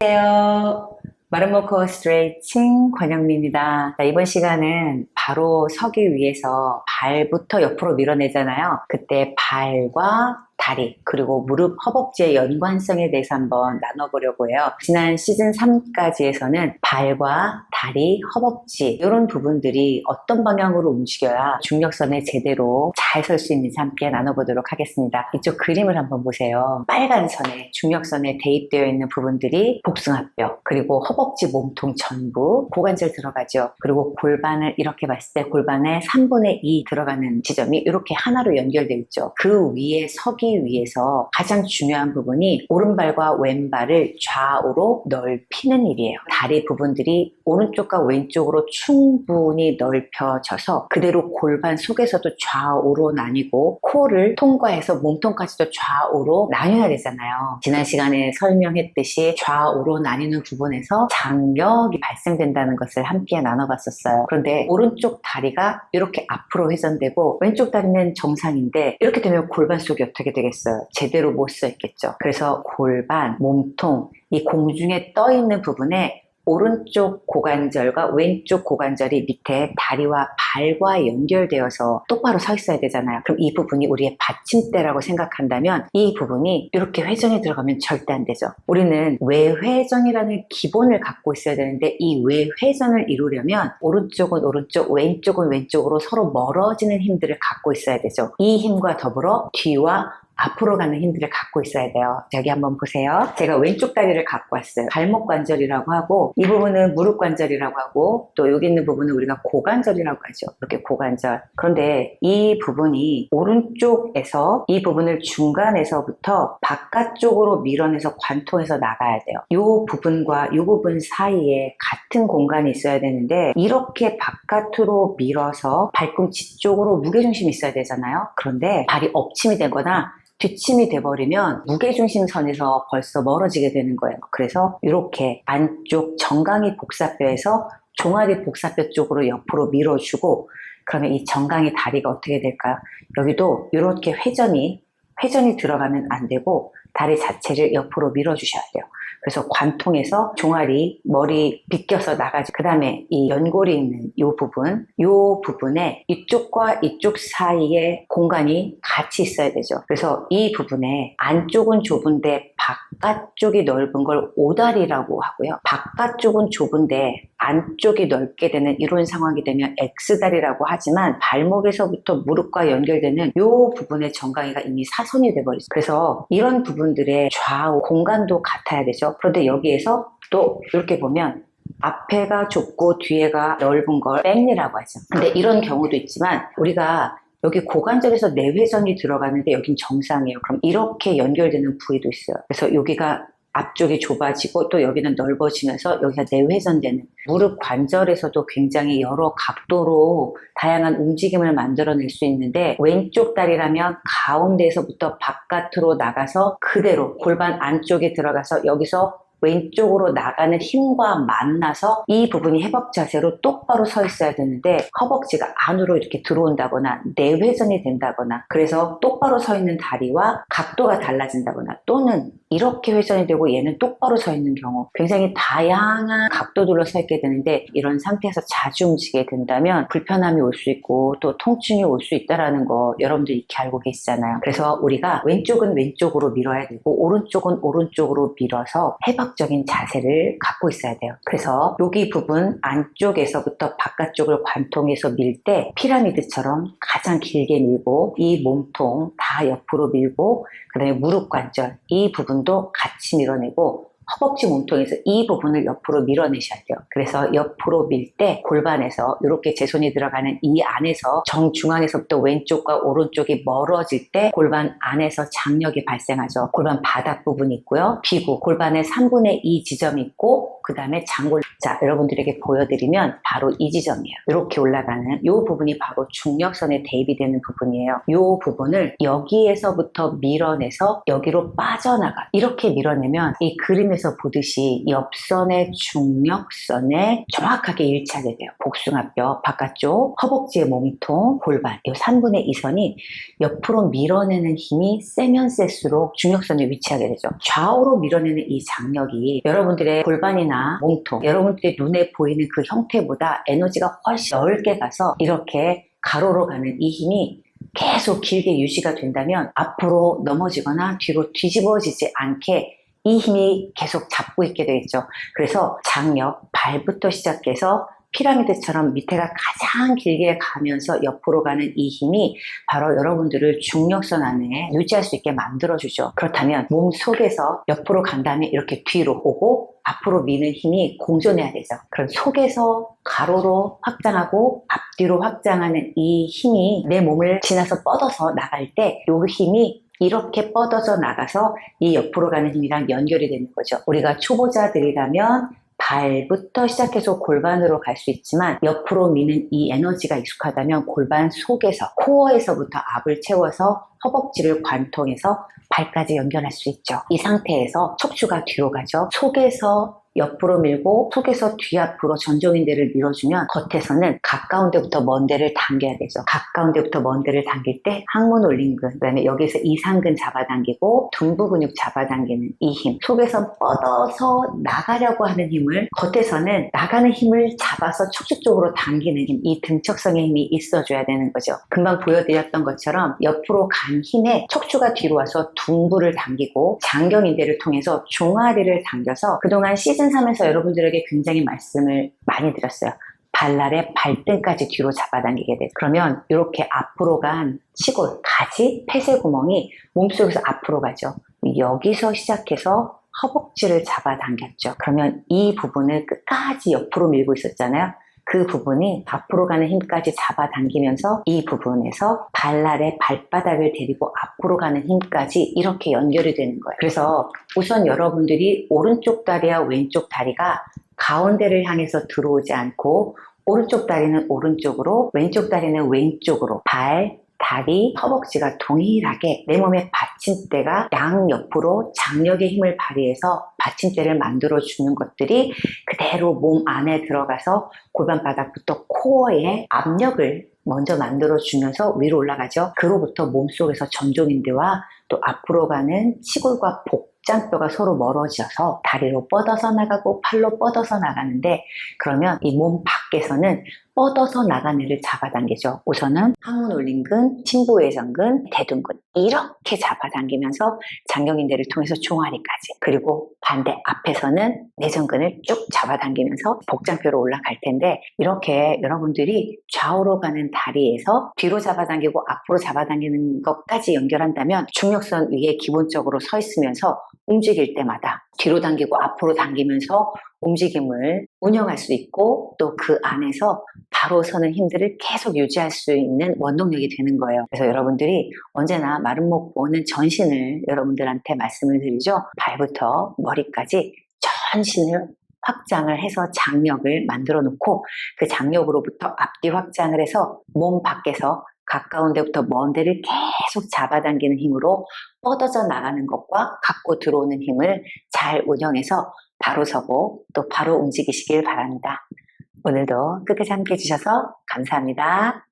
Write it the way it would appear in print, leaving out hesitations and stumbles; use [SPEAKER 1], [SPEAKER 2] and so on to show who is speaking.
[SPEAKER 1] 안녕하세요. 마름모커 스트레칭 권영미입니다. 자, 이번 시간은 바로 서기 위해서 발부터 옆으로 밀어내잖아요. 그때 발과 다리 그리고 무릎 허벅지의 연관성에 대해서 한번 나눠보려고 해요. 지난 시즌 3까지에서는 발과 다리, 허벅지 이런 부분들이 어떤 방향으로 움직여야 중력선에 제대로 잘 설 수 있는지 함께 나눠보도록 하겠습니다. 이쪽 그림을 한번 보세요. 빨간 선에 중력선에 대입되어 있는 부분들이 복숭아뼈 그리고 허벅지 몸통 전부 고관절 들어가죠. 그리고 골반을 이렇게 봤을 때 골반의 3분의 2 들어가는 지점이 이렇게 하나로 연결되어 있죠. 그 위에 서기 위해서 가장 중요한 부분이 오른발과 왼발을 좌우로 넓히는 일이에요. 다리 부분들이 오른쪽과 왼쪽으로 충분히 넓혀져서 그대로 골반 속에서도 좌우로 나뉘고 코를 통과해서 몸통까지도 좌우로 나뉘어야 되잖아요. 지난 시간에 설명했듯이 좌우로 나뉘는 부분에서 장력이 발생된다는 것을 함께 나눠봤었어요. 그런데 오른쪽 다리가 이렇게 앞으로 회전되고 왼쪽 다리는 정상인데 이렇게 되면 골반 속이 어떻게 되겠어요? 제대로 못 서 있겠죠. 그래서 골반, 몸통, 이 공중에 떠 있는 부분에 오른쪽 고관절과 왼쪽 고관절이 밑에 다리와 발과 연결되어서 똑바로 서 있어야 되잖아요. 그럼 이 부분이 우리의 받침대라고 생각한다면 이 부분이 이렇게 회전이 들어가면 절대 안 되죠. 우리는 외회전이라는 기본을 갖고 있어야 되는데 이 외회전을 이루려면 오른쪽은 오른쪽, 왼쪽은 왼쪽으로 서로 멀어지는 힘들을 갖고 있어야 되죠. 이 힘과 더불어 뒤와 앞으로 가는 힘들을 갖고 있어야 돼요. 여기 한번 보세요. 제가 왼쪽 다리를 갖고 왔어요. 발목 관절이라고 하고 이 부분은 무릎 관절이라고 하고 또 여기 있는 부분은 우리가 고관절이라고 하죠. 이렇게 고관절. 그런데 이 부분이 오른쪽에서 이 부분을 중간에서부터 바깥쪽으로 밀어내서 관통해서 나가야 돼요. 이 부분과 이 부분 사이에 같은 공간이 있어야 되는데 이렇게 바깥으로 밀어서 발꿈치 쪽으로 무게중심이 있어야 되잖아요. 그런데 발이 엎침이 되거나 뒷침이 돼버리면 무게중심선에서 벌써 멀어지게 되는 거예요. 그래서 이렇게 안쪽 정강이 복사뼈에서 종아리 복사뼈 쪽으로 옆으로 밀어주고 그러면 이 정강이 다리가 어떻게 될까요? 여기도 이렇게 회전이 들어가면 안 되고 다리 자체를 옆으로 밀어주셔야 돼요. 그래서 관통해서 종아리, 머리 비껴서 나가죠. 그 다음에 이 연골이 있는 이 부분에 이쪽과 이쪽 사이에 공간이 같이 있어야 되죠. 그래서 이 부분에 안쪽은 좁은데 바깥쪽이 넓은 걸 오다리라고 하고요. 바깥쪽은 좁은데 안쪽이 넓게 되는 이런 상황이 되면 X다리라고 하지만 발목에서부터 무릎과 연결되는 이 부분의 정강이가 이미 사선이 돼버리죠. 그래서 이런 부분들의 좌우 공간도 같아야 되죠. 그런데 여기에서 또 이렇게 보면 앞에가 좁고 뒤에가 넓은 걸 백리라고 하죠. 근데 이런 경우도 있지만 우리가 여기 고관절에서 내회전이 들어가는데 여긴 정상이에요. 그럼 이렇게 연결되는 부위도 있어요. 그래서 여기가 앞쪽이 좁아지고 또 여기는 넓어지면서 여기가 내회전되는 무릎 관절에서도 굉장히 여러 각도로 다양한 움직임을 만들어낼 수 있는데 왼쪽 다리라면 가운데에서부터 바깥으로 나가서 그대로 골반 안쪽에 들어가서 여기서 왼쪽으로 나가는 힘과 만나서 이 부분이 회복 자세로 똑바로 서 있어야 되는데 허벅지가 안으로 이렇게 들어온다거나 내회전이 된다거나 그래서 똑바로 서 있는 다리와 각도가 달라진다거나 또는 이렇게 회전이 되고 얘는 똑바로 서 있는 경우 굉장히 다양한 각도들로 서 있게 되는데 이런 상태에서 자주 움직이게 된다면 불편함이 올 수 있고 또 통증이 올 수 있다는 거 여러분들 익히 알고 계시잖아요. 그래서 우리가 왼쪽은 왼쪽으로 밀어야 되고 오른쪽은 오른쪽으로 밀어서 회복적인 자세를 갖고 있어야 돼요. 그래서 여기 부분 안쪽에서부터 바깥쪽을 관통해서 밀 때 피라미드처럼 가장 길게 밀고 이 몸통 다 옆으로 밀고 그 다음에 무릎 관절 이 부분도 같이 밀어내고 허벅지 몸통에서 이 부분을 옆으로 밀어내셔야 돼요. 그래서 옆으로 밀 때 골반에서 이렇게 제 손이 들어가는 이 안에서 정중앙에서부터 왼쪽과 오른쪽이 멀어질 때 골반 안에서 장력이 발생하죠. 골반 바닥 부분이 있고요. 비구, 골반의 3분의 2 지점이 있고 그 다음에 장골. 자, 여러분들에게 보여드리면 바로 이 지점이에요. 이렇게 올라가는 이 부분이 바로 중력선에 대입이 되는 부분이에요. 이 부분을 여기에서부터 밀어내서 여기로 빠져나가. 이렇게 밀어내면 이 그림에 필름에서 보듯이 옆선의 중력선에 정확하게 일치하게 돼요. 복숭아뼈 바깥쪽, 허벅지의 몸통, 골반 이 3분의 2선이 옆으로 밀어내는 힘이 세면 셀수록 중력선에 위치하게 되죠. 좌우로 밀어내는 이 장력이 여러분들의 골반이나 몸통, 여러분들의 눈에 보이는 그 형태보다 에너지가 훨씬 넓게 가서 이렇게 가로로 가는 이 힘이 계속 길게 유지가 된다면 앞으로 넘어지거나 뒤로 뒤집어지지 않게 이 힘이 계속 잡고 있게 되겠죠. 그래서 장력, 발부터 시작해서 피라미드처럼 밑에가 가장 길게 가면서 옆으로 가는 이 힘이 바로 여러분들을 중력선 안에 유지할 수 있게 만들어주죠. 그렇다면 몸 속에서 옆으로 간 다음에 이렇게 뒤로 오고 앞으로 미는 힘이 공존해야 되죠. 그럼 속에서 가로로 확장하고 앞뒤로 확장하는 이 힘이 내 몸을 지나서 뻗어서 나갈 때 이 힘이 이렇게 뻗어져 나가서 이 옆으로 가는 힘이랑 연결이 되는 거죠. 우리가 초보자들이라면 발부터 시작해서 골반으로 갈 수 있지만 옆으로 미는 이 에너지가 익숙하다면 골반 속에서 코어에서부터 압을 채워서 허벅지를 관통해서 발까지 연결할 수 있죠. 이 상태에서 척추가 뒤로 가죠. 속에서 옆으로 밀고 속에서 뒤앞으로 전정인대를 밀어주면 겉에서는 가까운 데부터 먼 데를 당겨야 되죠. 가까운 데부터 먼 데를 당길 때 항문 올림근, 그 다음에 여기서 이상근 잡아당기고 둔부 근육 잡아당기는 이 힘, 속에서 뻗어서 나가려고 하는 힘을 겉에서는 나가는 힘을 잡아서 척추 쪽으로 당기는 힘, 이 등척성의 힘이 있어줘야 되는 거죠. 금방 보여드렸던 것처럼 옆으로 간 힘에 척추가 뒤로 와서 둔부를 당기고 장경인대를 통해서 종아리를 당겨서 그동안 시즌 3에서 여러분들에게 굉장히 말씀을 많이 드렸어요. 발날의 발등까지 뒤로 잡아당기게 돼. 그러면 이렇게 앞으로 간 치골, 가지, 폐쇄 구멍이 몸속에서 앞으로 가죠. 여기서 시작해서 허벅지를 잡아당겼죠. 그러면 이 부분을 끝까지 옆으로 밀고 있었잖아요. 그 부분이 앞으로 가는 힘까지 잡아당기면서 이 부분에서 발날의 발바닥을 데리고 앞으로 가는 힘까지 이렇게 연결이 되는 거예요. 그래서 우선 여러분들이 오른쪽 다리와 왼쪽 다리가 가운데를 향해서 들어오지 않고 오른쪽 다리는 오른쪽으로, 왼쪽 다리는 왼쪽으로, 발, 다리, 허벅지가 동일하게 내 몸의 받침대가 양옆으로 장력의 힘을 발휘해서 받침대를 만들어주는 것들이 그대로 몸 안에 들어가서 골반바닥부터 코어에 압력을 먼저 만들어주면서 위로 올라가죠. 그로부터 몸속에서 전종인대와 또 앞으로 가는 치골과 복장뼈가 서로 멀어져서 다리로 뻗어서 나가고 팔로 뻗어서 나가는데 그러면 이 몸 밖에서는 뻗어서 나간 애를 잡아당기죠. 우선은 항문 올림근, 침부외전근, 대둔근 이렇게 잡아당기면서 장경인대를 통해서 종아리까지 그리고 반대 앞에서는 내전근을 쭉 잡아당기면서 복장뼈로 올라갈 텐데 이렇게 여러분들이 좌우로 가는 다리에서 뒤로 잡아당기고 앞으로 잡아당기는 것까지 연결한다면 중력선 위에 기본적으로 서 있으면서 움직일 때마다 뒤로 당기고 앞으로 당기면서 움직임을 운영할 수 있고 또 그 안에서 바로 서는 힘들을 계속 유지할 수 있는 원동력이 되는 거예요. 그래서 여러분들이 언제나 마름모 보는 전신을 여러분들한테 말씀을 드리죠. 발부터 머리까지 전신을 확장을 해서 장력을 만들어 놓고 그 장력으로부터 앞뒤 확장을 해서 몸 밖에서 가까운 데부터 먼 데를 계속 잡아당기는 힘으로 뻗어져 나가는 것과 갖고 들어오는 힘을 잘 운영해서 바로 서고 또 바로 움직이시길 바랍니다. 오늘도 끝까지 함께 해주셔서 감사합니다.